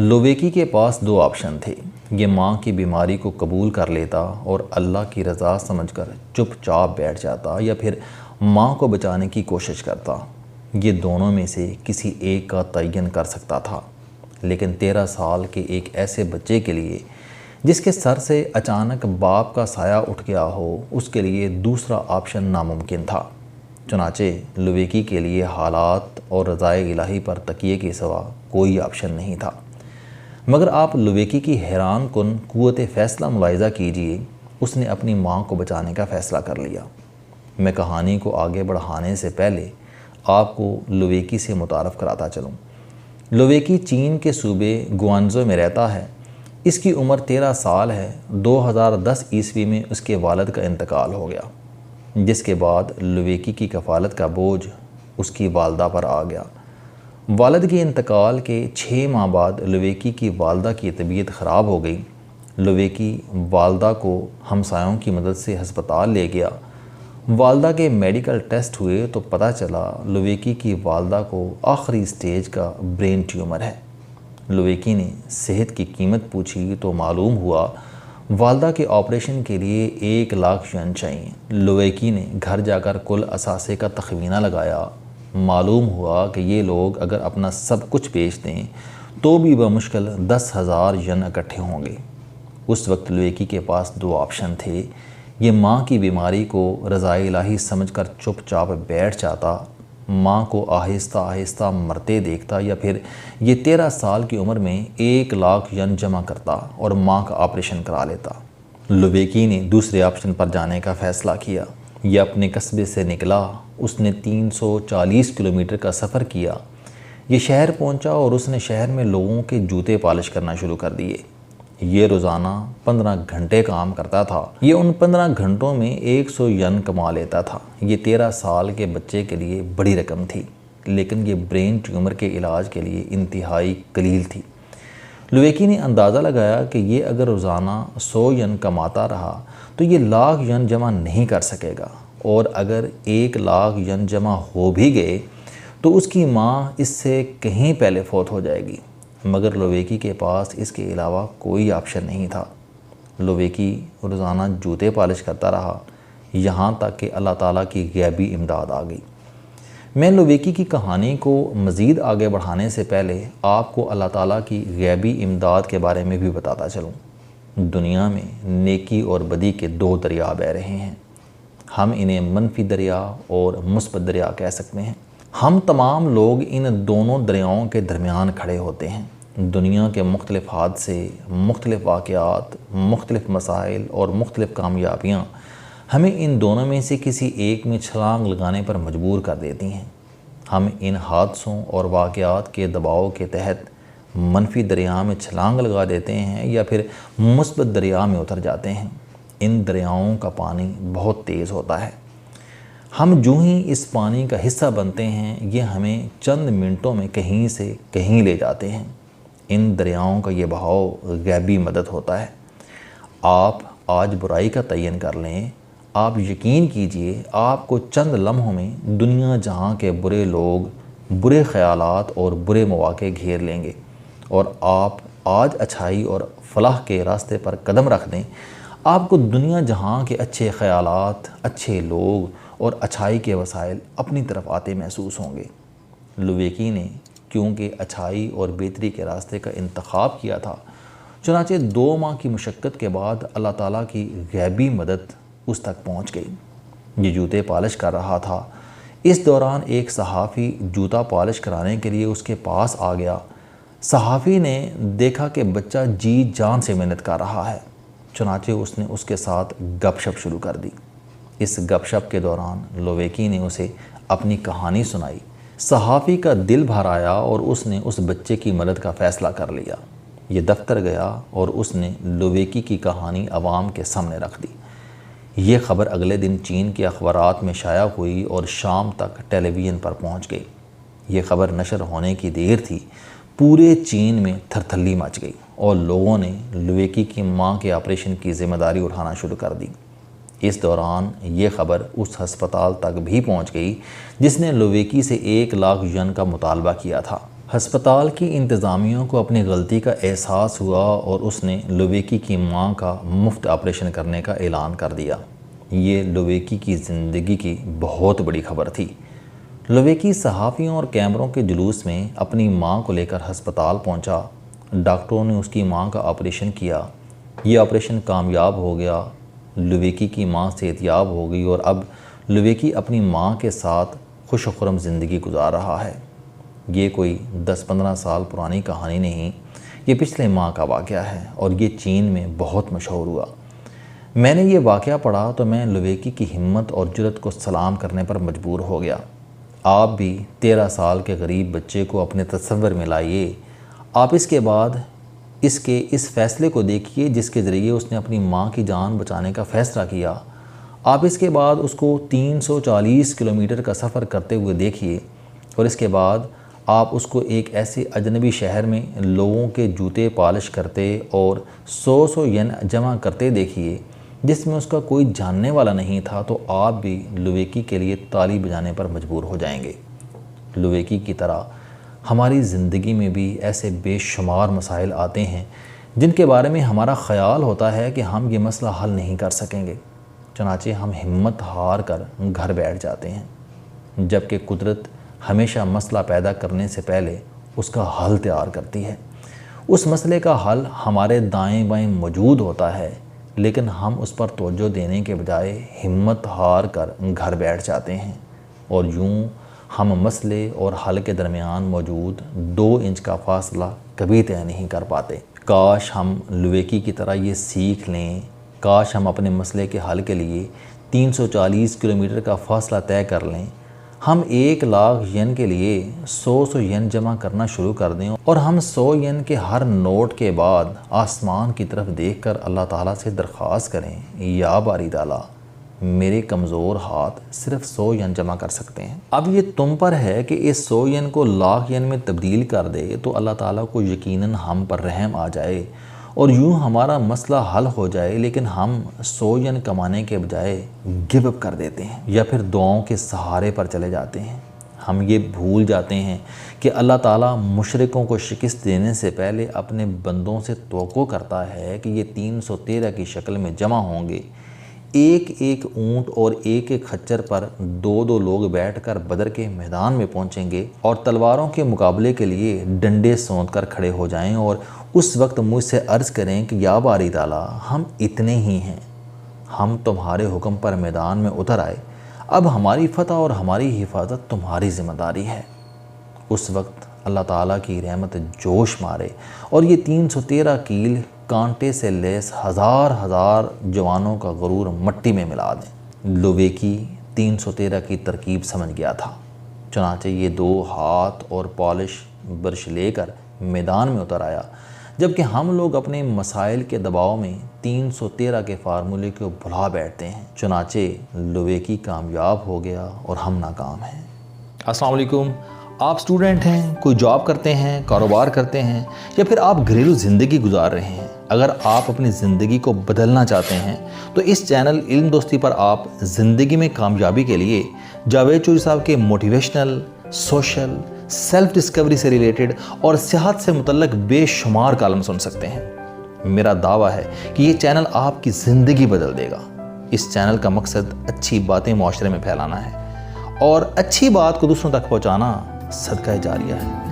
لویکی کے پاس دو آپشن تھے۔ یہ ماں کی بیماری کو قبول کر لیتا اور اللہ کی رضا سمجھ کر چپ چاپ بیٹھ جاتا، یا پھر ماں کو بچانے کی کوشش کرتا۔ یہ دونوں میں سے کسی ایک کا تعین کر سکتا تھا، لیکن 13 سال کے ایک ایسے بچے کے لیے جس کے سر سے اچانک باپ کا سایہ اٹھ گیا ہو، اس کے لیے دوسرا آپشن ناممکن تھا۔ چنانچہ لویکی کے لیے حالات اور رضائے الہی پر تکیے کے سوا کوئی آپشن نہیں تھا۔ مگر آپ لویکی کی حیران کن قوت فیصلہ ملاحظہ کیجئے۔ اس نے اپنی ماں کو بچانے کا فیصلہ کر لیا۔ میں کہانی کو آگے بڑھانے سے پہلے آپ کو لویکی سے متعارف کراتا چلوں۔ لویکی چین کے صوبے گوانزھو میں رہتا ہے۔ اس کی عمر 13 سال ہے۔ 2010 عیسوی میں اس کے والد کا انتقال ہو گیا، جس کے بعد لویکی کی کفالت کا بوجھ اس کی والدہ پر آ گیا۔ والد کے انتقال کے 6 ماہ بعد لویکی کی والدہ کی طبیعت خراب ہو گئی۔ لویکی والدہ کو ہمسایوں کی مدد سے ہسپتال لے گیا۔ والدہ کے میڈیکل ٹیسٹ ہوئے تو پتہ چلا لویکی کی والدہ کو آخری سٹیج کا برین ٹیومر ہے۔ لویکی نے صحت کی قیمت پوچھی تو معلوم ہوا والدہ کے آپریشن کے لیے 1 لاکھ ین چاہیے۔ لویکی نے گھر جا کر کل اثاثے کا تخمینہ لگایا۔ معلوم ہوا کہ یہ لوگ اگر اپنا سب کچھ بیچ دیں تو بھی بمشکل 10,000 ین اکٹھے ہوں گے۔ اس وقت لویکی کے پاس 2 آپشن تھے۔ یہ ماں کی بیماری کو رضائے الہی سمجھ کر چپ چاپ بیٹھ جاتا، ماں کو آہستہ آہستہ مرتے دیکھتا، یا پھر یہ 13 سال کی عمر میں 1 لاکھ ین جمع کرتا اور ماں کا آپریشن کرا لیتا۔ لویکی نے دوسرے آپشن پر جانے کا فیصلہ کیا۔ یہ اپنے قصبے سے نکلا۔ اس نے 340 کلومیٹر کا سفر کیا۔ یہ شہر پہنچا اور اس نے شہر میں لوگوں کے جوتے پالش کرنا شروع کر دیے۔ یہ روزانہ 15 گھنٹے کام کرتا تھا۔ یہ ان 15 گھنٹوں میں 100 ین کما لیتا تھا۔ یہ 13 سال کے بچے کے لیے بڑی رقم تھی، لیکن یہ برین ٹیومر کے علاج کے لیے انتہائی قلیل تھی۔ لویکی نے اندازہ لگایا کہ یہ اگر روزانہ 100 ین کماتا رہا تو یہ لاکھ ین جمع نہیں کر سکے گا، اور اگر 1 لاکھ ین جمع ہو بھی گئے تو اس کی ماں اس سے کہیں پہلے فوت ہو جائے گی۔ مگر لویکی کے پاس اس کے علاوہ کوئی آپشن نہیں تھا۔ لویکی روزانہ جوتے پالش کرتا رہا، یہاں تک کہ اللہ تعالیٰ کی غیبی امداد آ گئی۔ میں لویکی کی کہانی کو مزید آگے بڑھانے سے پہلے آپ کو اللہ تعالیٰ کی غیبی امداد کے بارے میں بھی بتاتا چلوں۔ دنیا میں نیکی اور بدی کے 2 دریا بہہ رہے ہیں۔ ہم انہیں منفی دریا اور مثبت دریا کہہ سکتے ہیں۔ ہم تمام لوگ ان دونوں دریاؤں کے درمیان کھڑے ہوتے ہیں۔ دنیا کے مختلف حادثے، مختلف واقعات، مختلف مسائل اور مختلف کامیابیاں ہمیں ان دونوں میں سے کسی ایک میں چھلانگ لگانے پر مجبور کر دیتی ہیں۔ ہم ان حادثوں اور واقعات کے دباؤ کے تحت منفی دریا میں چھلانگ لگا دیتے ہیں یا پھر مثبت دریا میں اتر جاتے ہیں۔ ان دریاؤں کا پانی بہت تیز ہوتا ہے۔ ہم جو ہی اس پانی کا حصہ بنتے ہیں، یہ ہمیں چند منٹوں میں کہیں سے کہیں لے جاتے ہیں۔ ان دریاؤں کا یہ بہاؤ غیبی مدد ہوتا ہے۔ آپ آج برائی کا تعین کر لیں، آپ یقین کیجئے آپ کو چند لمحوں میں دنیا جہاں کے برے لوگ، برے خیالات اور برے مواقع گھیر لیں گے، اور آپ آج اچھائی اور فلاح کے راستے پر قدم رکھ دیں، آپ کو دنیا جہاں کے اچھے خیالات، اچھے لوگ اور اچھائی کے وسائل اپنی طرف آتے محسوس ہوں گے۔ لویکی نے کیونکہ اچھائی اور بہتری کے راستے کا انتخاب کیا تھا، چنانچہ 2 ماہ کی مشقت کے بعد اللہ تعالیٰ کی غیبی مدد اس تک پہنچ گئی۔ یہ جوتے پالش کر رہا تھا۔ اس دوران ایک صحافی جوتا پالش کرانے کے لیے اس کے پاس آ گیا۔ صحافی نے دیکھا کہ بچہ جی جان سے محنت کر رہا ہے، چنانچہ اس نے اس کے ساتھ گپ شپ شروع کر دی۔ اس گپ شپ کے دوران لویکی نے اسے اپنی کہانی سنائی۔ صحافی کا دل بھر آیا اور اس نے اس بچے کی مدد کا فیصلہ کر لیا۔ یہ دفتر گیا اور اس نے لویکی کی کہانی عوام کے سامنے رکھ دی۔ یہ خبر اگلے دن چین کے اخبارات میں شائع ہوئی اور شام تک ٹیلی ویژن پر پہنچ گئی۔ یہ خبر نشر ہونے کی دیر تھی، پورے چین میں تھرتھلی مچ گئی اور لوگوں نے لویکی کی ماں کے آپریشن کی ذمہ داری اٹھانا شروع کر دی۔ اس دوران یہ خبر اس ہسپتال تک بھی پہنچ گئی جس نے لویکی سے 1 لاکھ ین کا مطالبہ کیا تھا۔ ہسپتال کی انتظامیہ کو اپنی غلطی کا احساس ہوا اور اس نے لویکی کی ماں کا مفت آپریشن کرنے کا اعلان کر دیا۔ یہ لویکی کی زندگی کی بہت بڑی خبر تھی۔ لویکی صحافیوں اور کیمروں کے جلوس میں اپنی ماں کو لے کر ہسپتال پہنچا۔ ڈاکٹروں نے اس کی ماں کا آپریشن کیا۔ یہ آپریشن کامیاب ہو گیا۔ لویکی کی ماں صحت یاب ہو گئی اور اب لویکی اپنی ماں کے ساتھ خوش و خرم زندگی گزار رہا ہے۔ یہ کوئی 10-15 سال پرانی کہانی نہیں، یہ پچھلے ماہ کا واقعہ ہے اور یہ چین میں بہت مشہور ہوا۔ میں نے یہ واقعہ پڑھا تو میں لویکی کی ہمت اور جرأت کو سلام کرنے پر مجبور ہو گیا۔ آپ بھی 13 سال کے غریب بچے کو اپنے تصور میں لائیے۔ آپ اس کے بعد اس فیصلے کو دیکھیے جس کے ذریعے اس نے اپنی ماں کی جان بچانے کا فیصلہ کیا۔ آپ اس کے بعد اس کو 340 کلومیٹر کا سفر کرتے ہوئے دیکھیے اور اس کے بعد آپ اس کو ایک ایسے اجنبی شہر میں لوگوں کے جوتے پالش کرتے اور 100 ین جمع کرتے دیکھیے جس میں اس کا کوئی جاننے والا نہیں تھا، تو آپ بھی لویکی کے لیے تالی بجانے پر مجبور ہو جائیں گے۔ لویکی کی طرح ہماری زندگی میں بھی ایسے بے شمار مسائل آتے ہیں جن کے بارے میں ہمارا خیال ہوتا ہے کہ ہم یہ مسئلہ حل نہیں کر سکیں گے، چنانچہ ہم ہمت ہار کر گھر بیٹھ جاتے ہیں، جبکہ قدرت ہمیشہ مسئلہ پیدا کرنے سے پہلے اس کا حل تیار کرتی ہے۔ اس مسئلے کا حل ہمارے دائیں بائیں موجود ہوتا ہے، لیکن ہم اس پر توجہ دینے کے بجائے ہمت ہار کر گھر بیٹھ جاتے ہیں اور یوں ہم مسئلے اور حل کے درمیان موجود 2 انچ کا فاصلہ کبھی طے نہیں کر پاتے۔ کاش ہم لویکی کی طرح یہ سیکھ لیں، کاش ہم اپنے مسئلے کے حل کے لیے 340 کلومیٹر کا فاصلہ طے کر لیں، ہم 1,00,000 ین کے لیے 100 ین جمع کرنا شروع کر دیں اور ہم 100 ین کے ہر نوٹ کے بعد آسمان کی طرف دیکھ کر اللہ تعالیٰ سے درخواست کریں، یا باری تعالیٰ میرے کمزور ہاتھ صرف 100 ین جمع کر سکتے ہیں۔ اب یہ تم پر ہے کہ اس 100 ین کو 1,00,000 ین میں تبدیل کر دے تو اللہ تعالیٰ کو یقیناً ہم پر رحم آ جائے اور یوں ہمارا مسئلہ حل ہو جائے، لیکن ہم 100 ین کمانے کے بجائے گیو اپ کر دیتے ہیں یا پھر دعاؤں کے سہارے پر چلے جاتے ہیں۔ ہم یہ بھول جاتے ہیں کہ اللہ تعالیٰ مشرکوں کو شکست دینے سے پہلے اپنے بندوں سے توقع کرتا ہے کہ یہ 313 کی شکل میں جمع ہوں گے، ایک ایک اونٹ اور ایک ایک خچر پر 2 لوگ بیٹھ کر بدر کے میدان میں پہنچیں گے اور تلواروں کے مقابلے کے لیے ڈنڈے سونت کر کھڑے ہو جائیں اور اس وقت مجھ سے عرض کریں کہ یا باری تعالیٰ ہم اتنے ہی ہیں، ہم تمہارے حکم پر میدان میں اتر آئے، اب ہماری فتح اور ہماری حفاظت تمہاری ذمہ داری ہے۔ اس وقت اللہ تعالیٰ کی رحمت جوش مارے اور یہ 313 کیل کانٹے سے لیس ہزار جوانوں کا غرور مٹی میں ملا دیں۔ لویکی 313 کی ترکیب سمجھ گیا تھا، چنانچہ یہ 2 ہاتھ اور پالش برش لے کر میدان میں اتر آیا، جبکہ ہم لوگ اپنے مسائل کے دباؤ میں 313 کے فارمولے کو بھلا بیٹھتے ہیں۔ چنانچہ لویکی کامیاب ہو گیا اور ہم ناکام ہیں۔ السلام علیکم۔ آپ سٹوڈنٹ ہیں، کوئی جاب کرتے ہیں، کاروبار کرتے ہیں یا پھر آپ گھریلو زندگی گزار رہے ہیں، اگر آپ اپنی زندگی کو بدلنا چاہتے ہیں تو اس چینل علم دوستی پر آپ زندگی میں کامیابی کے لیے جاوید چوہری صاحب کے موٹیویشنل، سوشل، سیلف ڈسکوری سے ریلیٹڈ اور صحت سے متعلق بے شمار کالم سن سکتے ہیں۔ میرا دعویٰ ہے کہ یہ چینل آپ کی زندگی بدل دے گا۔ اس چینل کا مقصد اچھی باتیں معاشرے میں پھیلانا ہے اور اچھی بات کو دوسروں تک پہنچانا صدقہ جاریہ ہے۔